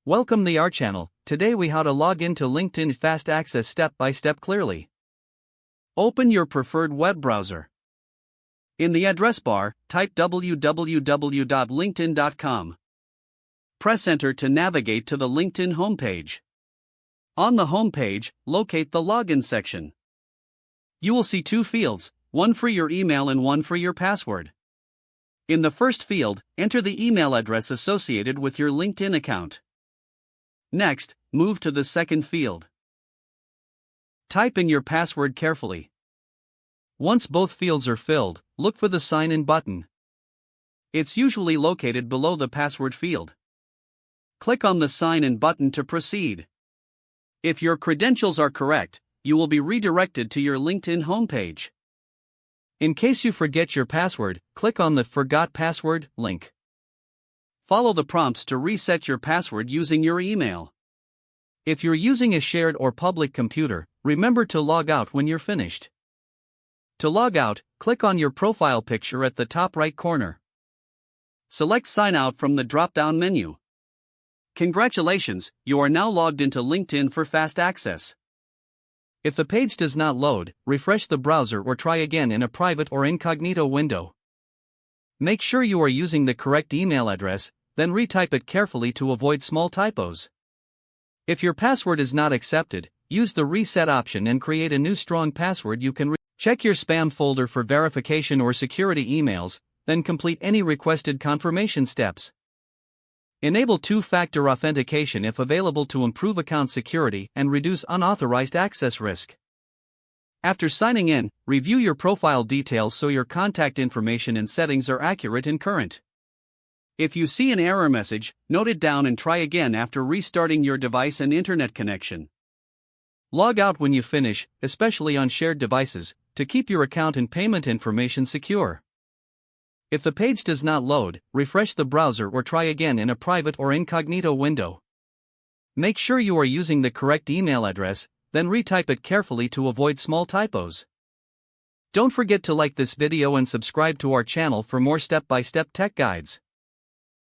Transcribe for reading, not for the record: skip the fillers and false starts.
Welcome to our channel. Today we how to log into LinkedIn Fast Access step by step clearly. Open your preferred web browser. In the address bar, type www.linkedin.com. Press enter to navigate to the LinkedIn homepage. On the homepage, locate the login section. You will see two fields, one for your email and one for your password. In the first field, enter the email address associated with your LinkedIn account. Next, move to the second field. Type in your password carefully. Once both fields are filled, look for the Sign In button. It's usually located below the password field. Click on the Sign In button to proceed. If your credentials are correct, you will be redirected to your LinkedIn homepage. In case you forget your password, click on the Forgot Password link. Follow the prompts to reset your password using your email. If you're using a shared or public computer, remember to log out when you're finished. To log out, click on your profile picture at the top right corner. Select Sign Out from the drop-down menu. Congratulations, you are now logged into LinkedIn for fast access. If the page does not load, refresh the browser or try again in a private or incognito window. Make sure you are using the correct email address, then retype it carefully to avoid small typos. If your password is not accepted, use the reset option and create a new strong password you can check your spam folder for verification or security emails, then complete any requested confirmation steps. Enable two-factor authentication if available to improve account security and reduce unauthorized access risk. After signing in, review your profile details so your contact information and settings are accurate and current. If you see an error message, note it down and try again after restarting your device and internet connection. Log out when you finish, especially on shared devices, to keep your account and payment information secure. If the page does not load, refresh the browser or try again in a private or incognito window. Make sure you are using the correct email address, then retype it carefully to avoid small typos. Don't forget to like this video and subscribe to our channel for more step-by-step tech guides.